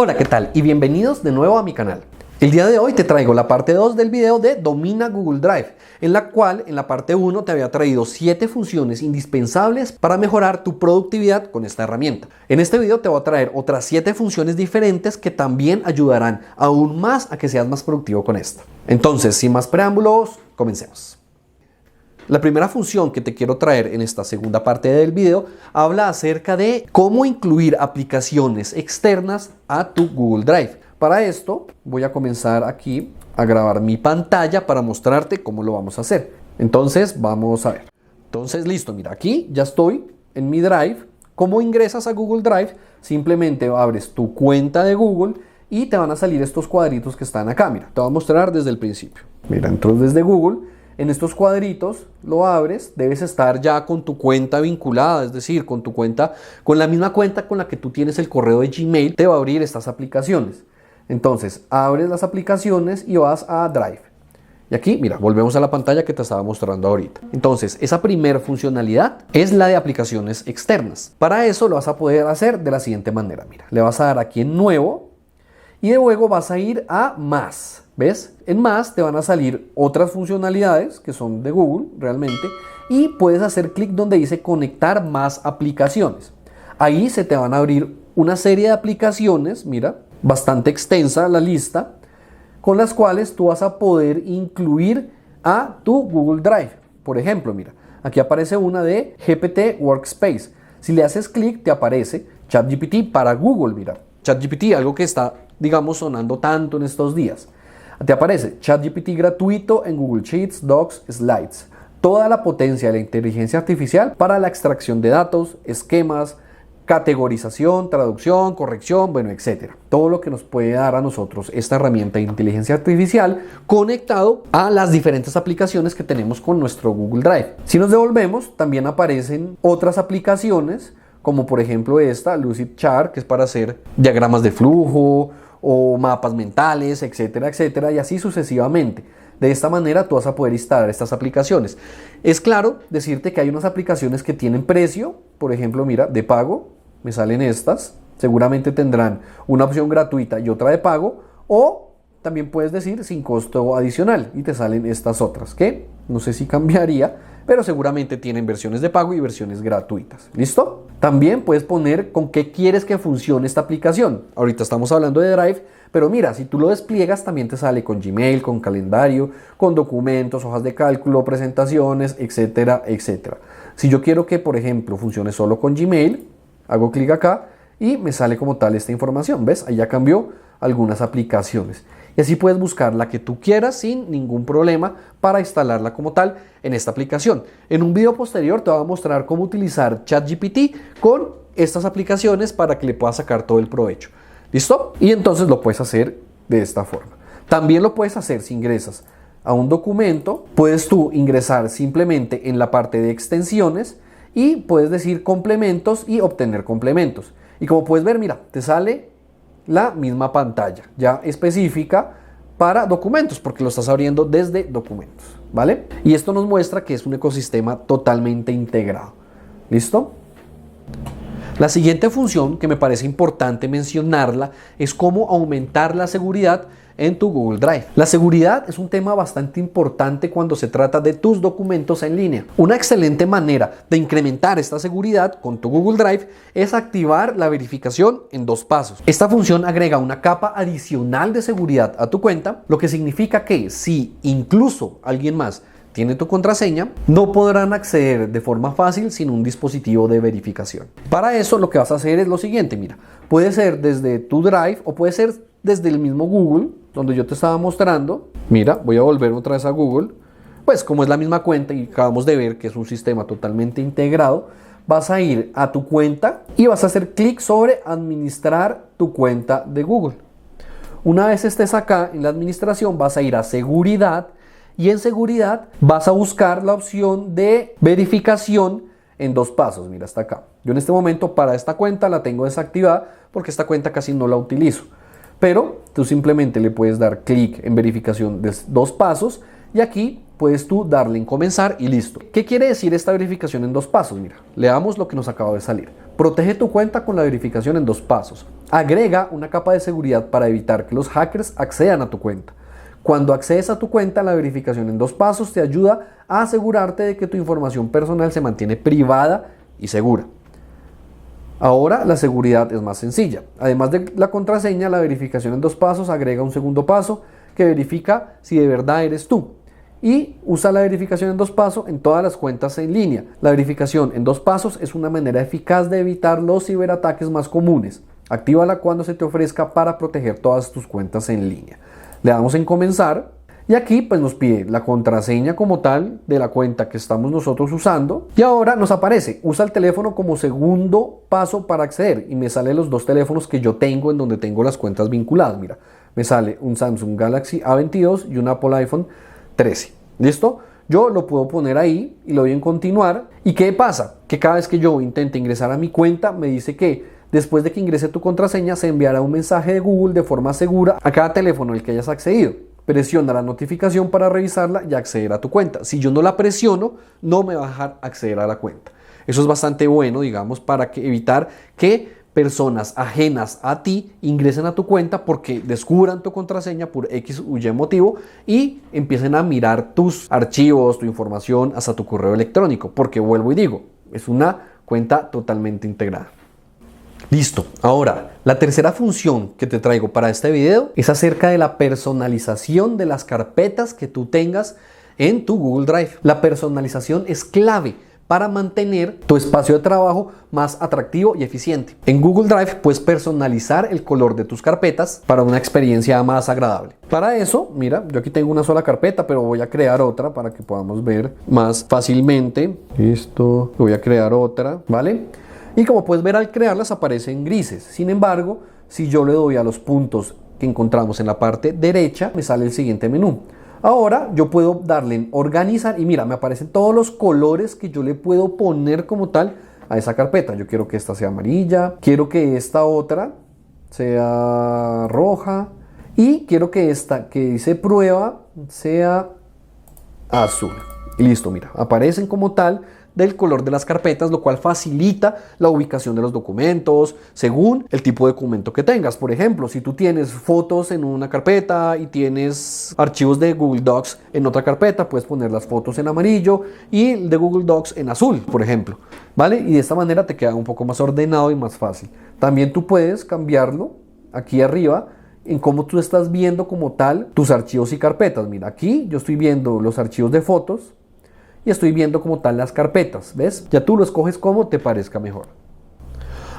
Hola, ¿qué tal? Y bienvenidos de nuevo a mi canal. El día de hoy te traigo la parte 2 del video de Domina Google Drive, en la cual en la parte 1 te había traído 7 funciones indispensables para mejorar tu productividad con esta herramienta. En este video te voy a traer otras 7 funciones diferentes que también ayudarán aún más a que seas más productivo con esta. Entonces, sin más preámbulos, comencemos. La primera función que te quiero traer en esta segunda parte del video habla acerca de cómo incluir aplicaciones externas a tu Google Drive. Para esto voy a comenzar aquí a grabar mi pantalla para mostrarte cómo lo vamos a hacer. Entonces vamos a ver. Entonces listo, mira, aquí ya estoy en mi Drive. ¿Cómo ingresas a Google Drive? Simplemente abres tu cuenta de Google y te van a salir estos cuadritos que están acá. Mira, te voy a mostrar desde el principio. Mira, entro desde Google. En estos cuadritos lo abres, debes estar ya con tu cuenta vinculada, es decir, con tu cuenta, con la misma cuenta con la que tú tienes el correo de Gmail, te va a abrir estas aplicaciones. Entonces, abres las aplicaciones y vas a Drive. Y aquí, mira, volvemos a la pantalla que te estaba mostrando ahorita. Entonces, esa primera funcionalidad es la de aplicaciones externas. Para eso lo vas a poder hacer de la siguiente manera. Mira, le vas a dar aquí en Nuevo y luego vas a ir a Más. ¿Ves? En Más te van a salir otras funcionalidades que son de Google realmente y puedes hacer clic donde dice conectar más aplicaciones. Ahí se te van a abrir una serie de aplicaciones, mira, bastante extensa la lista, con las cuales tú vas a poder incluir a tu Google Drive. Por ejemplo, mira, aquí aparece una de GPT Workspace. Si le haces clic te aparece ChatGPT para Google, mira. ChatGPT, algo que está, digamos, sonando tanto en estos días. Te aparece ChatGPT gratuito en Google Sheets, Docs, Slides. Toda la potencia de la inteligencia artificial para la extracción de datos, esquemas, categorización, traducción, corrección, bueno, etcétera. Todo lo que nos puede dar a nosotros esta herramienta de inteligencia artificial conectado a las diferentes aplicaciones que tenemos con nuestro Google Drive. Si nos devolvemos, también aparecen otras aplicaciones, como por ejemplo esta, Lucidchart, que es para hacer diagramas de flujo, o mapas mentales, etcétera, etcétera, y así sucesivamente. De esta manera tú vas a poder instalar estas aplicaciones. Es claro decirte que hay unas aplicaciones que tienen precio, por ejemplo, mira, de pago, me salen estas, seguramente tendrán una opción gratuita y otra de pago, o también puedes decir sin costo adicional y te salen estas otras, que no sé si cambiaría, pero seguramente tienen versiones de pago y versiones gratuitas. ¿Listo? También puedes poner con qué quieres que funcione esta aplicación. Ahorita estamos hablando de Drive, pero mira, si tú lo despliegas también te sale con Gmail, con calendario, con documentos, hojas de cálculo, presentaciones, etcétera, etcétera. Si yo quiero que, por ejemplo, funcione solo con Gmail, hago clic acá y me sale como tal esta información. ¿Ves? Ahí ya cambió algunas aplicaciones. Y así puedes buscar la que tú quieras sin ningún problema para instalarla como tal en esta aplicación. En un video posterior te voy a mostrar cómo utilizar ChatGPT con estas aplicaciones para que le puedas sacar todo el provecho. ¿Listo? Y entonces lo puedes hacer de esta forma. También lo puedes hacer si ingresas a un documento. Puedes tú ingresar simplemente en la parte de extensiones y puedes decir complementos y obtener complementos. Y como puedes ver, mira, te sale la misma pantalla ya específica para documentos porque lo estás abriendo desde documentos, ¿vale? Y esto nos muestra que es un ecosistema totalmente integrado. ¿Listo? La siguiente función que me parece importante mencionarla es cómo aumentar la seguridad en tu Google Drive. La seguridad es un tema bastante importante cuando se trata de tus documentos en línea. Una excelente manera de incrementar esta seguridad con tu Google Drive es activar la verificación en 2 pasos. Esta función agrega una capa adicional de seguridad a tu cuenta, lo que significa que si incluso alguien más tiene tu contraseña, no podrán acceder de forma fácil sin un dispositivo de verificación. Para eso lo que vas a hacer es lo siguiente, mira, puede ser desde tu Drive o puede ser desde el mismo Google, donde yo te estaba mostrando. Mira, voy a volver otra vez a Google. Pues como es la misma cuenta y acabamos de ver que es un sistema totalmente integrado, vas a ir a tu cuenta y vas a hacer clic sobre administrar tu cuenta de Google. Una vez estés acá en la administración, vas a ir a seguridad y en seguridad vas a buscar la opción de verificación en 2 pasos. Mira, hasta acá. Yo en este momento para esta cuenta la tengo desactivada porque esta cuenta casi no la utilizo. Pero tú simplemente le puedes dar clic en verificación de 2 pasos y aquí puedes tú darle en comenzar y listo. ¿Qué quiere decir esta verificación en 2 pasos? Mira, leamos lo que nos acaba de salir. Protege tu cuenta con la verificación en 2 pasos. Agrega una capa de seguridad para evitar que los hackers accedan a tu cuenta. Cuando accedes a tu cuenta, la verificación en 2 pasos te ayuda a asegurarte de que tu información personal se mantiene privada y segura. Ahora la seguridad es más sencilla. Además de la contraseña, la verificación en 2 pasos agrega un segundo paso que verifica si de verdad eres tú. Y usa la verificación en 2 pasos en todas las cuentas en línea. La verificación en 2 pasos es una manera eficaz de evitar los ciberataques más comunes. Actívala cuando se te ofrezca para proteger todas tus cuentas en línea. Le damos en comenzar y aquí pues nos pide la contraseña como tal de la cuenta que estamos nosotros usando. Y ahora nos aparece, usa el teléfono como segundo paso para acceder. Y me salen los 2 teléfonos que yo tengo en donde tengo las cuentas vinculadas. Mira, me sale un Samsung Galaxy A22 y un Apple iPhone 13. ¿Listo? Yo lo puedo poner ahí y le doy en continuar. ¿Y qué pasa? Que cada vez que yo intente ingresar a mi cuenta me dice que después de que ingrese tu contraseña se enviará un mensaje de Google de forma segura a cada teléfono al que hayas accedido. Presiona la notificación para revisarla y acceder a tu cuenta. Si yo no la presiono, no me va a dejar acceder a la cuenta. Eso es bastante bueno, digamos, para evitar que personas ajenas a ti ingresen a tu cuenta porque descubran tu contraseña por X o Y motivo y empiecen a mirar tus archivos, tu información hasta tu correo electrónico, porque vuelvo y digo, es una cuenta totalmente integrada. Listo. Ahora, la tercera función que te traigo para este video es acerca de la personalización de las carpetas que tú tengas en tu Google Drive. La personalización es clave para mantener tu espacio de trabajo más atractivo y eficiente. En Google Drive puedes personalizar el color de tus carpetas para una experiencia más agradable. Para eso, mira, yo aquí tengo una sola carpeta, pero voy a crear otra para que podamos ver más fácilmente. Listo, voy a crear otra, ¿vale? Y como puedes ver, al crearlas aparecen grises. Sin embargo, si yo le doy a los puntos que encontramos en la parte derecha, me sale el siguiente menú. Ahora yo puedo darle en organizar y mira, me aparecen todos los colores que yo le puedo poner como tal a esa carpeta. Yo quiero que esta sea amarilla, quiero que esta otra sea roja y quiero que esta que dice prueba sea azul. Y listo, mira, aparecen como tal del color de las carpetas, lo cual facilita la ubicación de los documentos según el tipo de documento que tengas. Por ejemplo, si tú tienes fotos en una carpeta y tienes archivos de Google Docs en otra carpeta, puedes poner las fotos en amarillo y el de Google Docs en azul, por ejemplo, ¿vale? Y de esta manera te queda un poco más ordenado y más fácil. También tú puedes cambiarlo aquí arriba en cómo tú estás viendo como tal tus archivos y carpetas. Mira, aquí yo estoy viendo los archivos de fotos y estoy viendo como tal las carpetas, ¿ves? Ya tú lo escoges como te parezca mejor.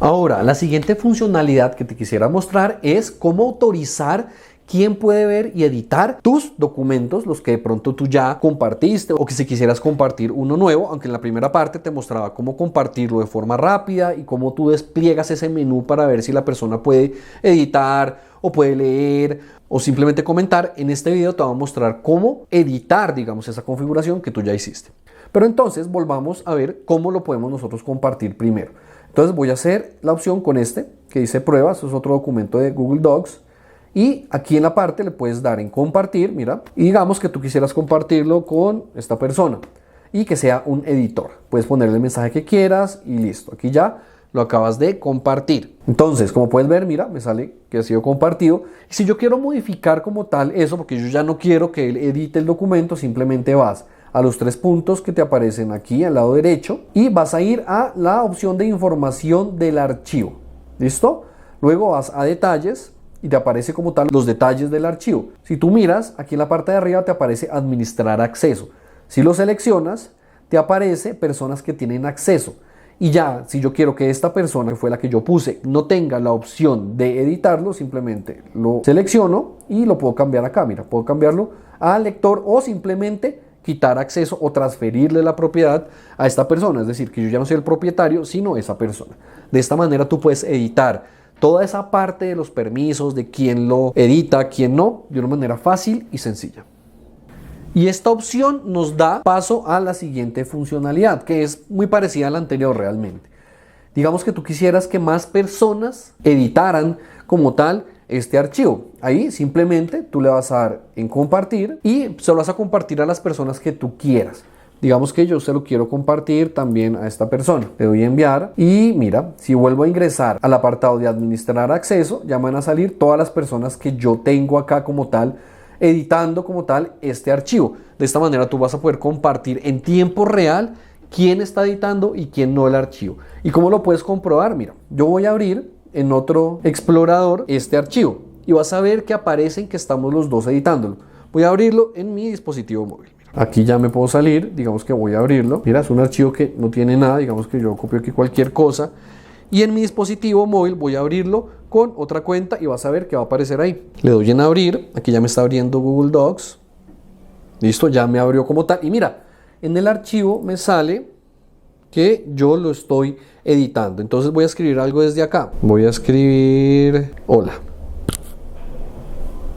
Ahora, la siguiente funcionalidad que te quisiera mostrar es cómo autorizar quién puede ver y editar tus documentos, los que de pronto tú ya compartiste o que si quisieras compartir uno nuevo, aunque en la primera parte te mostraba cómo compartirlo de forma rápida y cómo tú despliegas ese menú para ver si la persona puede editar o puede leer o simplemente comentar. En este video te voy a mostrar cómo editar, digamos, esa configuración que tú ya hiciste. Pero entonces volvamos a ver cómo lo podemos nosotros compartir primero. Entonces voy a hacer la opción con este que dice prueba, esto es otro documento de Google Docs. Y aquí en la parte le puedes dar en compartir, mira, y digamos que tú quisieras compartirlo con esta persona y que sea un editor. Puedes ponerle el mensaje que quieras y listo. Aquí ya lo acabas de compartir. Entonces, como puedes ver, mira, me sale que ha sido compartido. Y si yo quiero modificar como tal eso, porque yo ya no quiero que él edite el documento, simplemente vas a los 3 puntos que te aparecen aquí al lado derecho y vas a ir a la opción de información del archivo. ¿Listo? Luego vas a detalles y te aparece como tal los detalles del archivo. Si tú miras, aquí en la parte de arriba te aparece administrar acceso. Si lo seleccionas, te aparece personas que tienen acceso. Y ya, si yo quiero que esta persona, que fue la que yo puse, no tenga la opción de editarlo, simplemente lo selecciono y lo puedo cambiar acá. Mira, puedo cambiarlo a lector o simplemente quitar acceso o transferirle la propiedad a esta persona. Es decir, que yo ya no soy el propietario, sino esa persona. De esta manera tú puedes editar toda esa parte de los permisos, de quién lo edita, quién no, de una manera fácil y sencilla. Y esta opción nos da paso a la siguiente funcionalidad, que es muy parecida a la anterior realmente. Digamos que tú quisieras que más personas editaran como tal este archivo. Ahí simplemente tú le vas a dar en compartir y se lo vas a compartir a las personas que tú quieras. Digamos que yo se lo quiero compartir también a esta persona. Le doy a enviar y mira, si vuelvo a ingresar al apartado de administrar acceso, ya me van a salir todas las personas que yo tengo acá como tal, editando como tal este archivo. De esta manera tú vas a poder compartir en tiempo real quién está editando y quién no el archivo. ¿Y cómo lo puedes comprobar? Mira, yo voy a abrir en otro explorador este archivo y vas a ver que aparecen que estamos los dos editándolo. Voy a abrirlo en mi dispositivo móvil. Aquí ya me puedo salir, digamos que voy a abrirlo. Mira, es un archivo que no tiene nada, digamos que yo copio aquí cualquier cosa. Y en mi dispositivo móvil voy a abrirlo con otra cuenta y vas a ver que va a aparecer ahí. Le doy en abrir, aquí ya me está abriendo Google Docs. Listo, ya me abrió como tal. Y mira, en el archivo me sale que yo lo estoy editando. Entonces voy a escribir algo desde acá. Voy a escribir hola.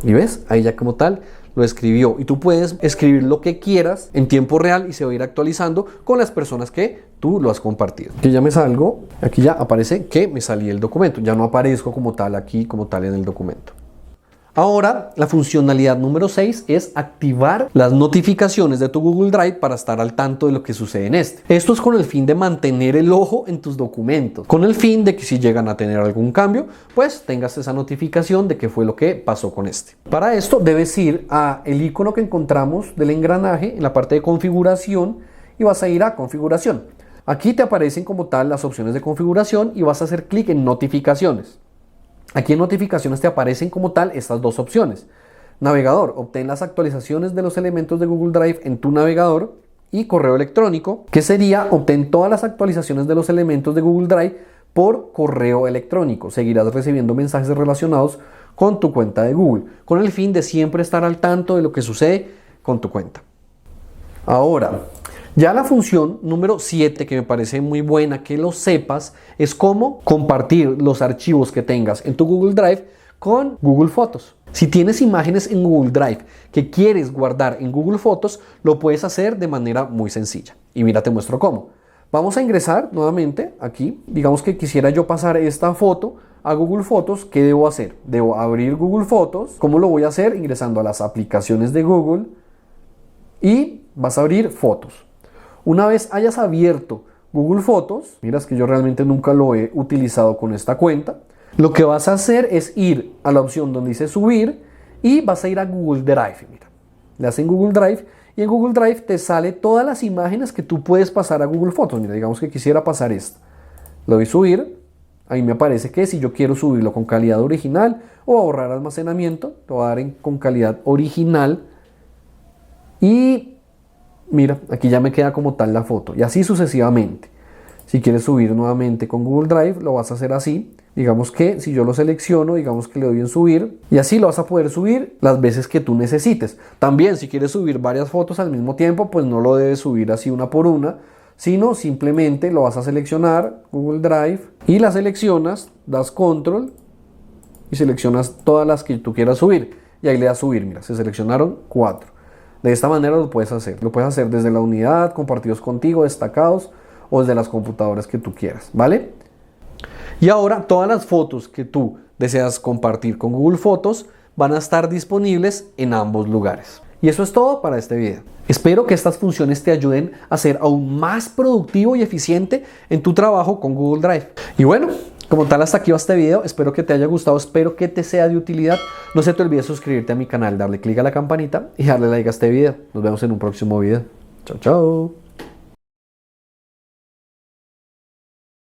¿Y ves? Ahí ya como tal lo escribió. Y tú puedes escribir lo que quieras en tiempo real y se va a ir actualizando con las personas que tú lo has compartido. Aquí ya me salgo. Aquí ya aparece que me salí el documento. Ya no aparezco como tal aquí, como tal en el documento. Ahora, la funcionalidad número 6 es activar las notificaciones de tu Google Drive para estar al tanto de lo que sucede en este. Esto es con el fin de mantener el ojo en tus documentos, con el fin de que si llegan a tener algún cambio, pues tengas esa notificación de qué fue lo que pasó con este. Para esto debes ir a el icono que encontramos del engranaje en la parte de configuración y vas a ir a configuración. Aquí te aparecen como tal las opciones de configuración y vas a hacer clic en notificaciones. Aquí en notificaciones te aparecen como tal estas dos opciones. Navegador, obtén las actualizaciones de los elementos de Google Drive en tu navegador. Y correo electrónico, que sería obtén todas las actualizaciones de los elementos de Google Drive por correo electrónico. Seguirás recibiendo mensajes relacionados con tu cuenta de Google, con el fin de siempre estar al tanto de lo que sucede con tu cuenta. Ahora, ya la función número 7, que me parece muy buena que lo sepas, es cómo compartir los archivos que tengas en tu Google Drive con Google Fotos. Si tienes imágenes en Google Drive que quieres guardar en Google Fotos, lo puedes hacer de manera muy sencilla. Y mira, te muestro cómo. Vamos a ingresar nuevamente aquí. Digamos que quisiera yo pasar esta foto a Google Fotos. ¿Qué debo hacer? Debo abrir Google Fotos. ¿Cómo lo voy a hacer? Ingresando a las aplicaciones de Google y vas a abrir Fotos. Una vez hayas abierto Google Fotos, miras que yo realmente nunca lo he utilizado con esta cuenta, lo que vas a hacer es ir a la opción donde dice subir y vas a ir a Google Drive. Mira, le das en Google Drive y en Google Drive te sale todas las imágenes que tú puedes pasar a Google Fotos. Mira, digamos que quisiera pasar esta. Le doy subir, ahí me aparece que si yo quiero subirlo con calidad original o ahorrar almacenamiento, lo voy a dar con calidad original y mira, aquí ya me queda como tal la foto y así sucesivamente. Si quieres subir nuevamente con Google Drive, lo vas a hacer así. Digamos que si yo lo selecciono, digamos que le doy en subir y así lo vas a poder subir las veces que tú necesites. También si quieres subir varias fotos al mismo tiempo, pues no lo debes subir así una por una, sino simplemente lo vas a seleccionar Google Drive y la seleccionas, das control y seleccionas todas las que tú quieras subir y ahí le das subir. Mira, se seleccionaron 4. De esta manera lo puedes hacer. Lo puedes hacer desde la unidad, compartidos contigo, destacados o desde las computadoras que tú quieras, ¿vale? Y ahora todas las fotos que tú deseas compartir con Google Fotos van a estar disponibles en ambos lugares. Y eso es todo para este video. Espero que estas funciones te ayuden a ser aún más productivo y eficiente en tu trabajo con Google Drive. Y bueno, como tal, hasta aquí va este video. Espero que te haya gustado, espero que te sea de utilidad. No se te olvide suscribirte a mi canal, darle click a la campanita y darle like a este video. Nos vemos en un próximo video. Chao, chao.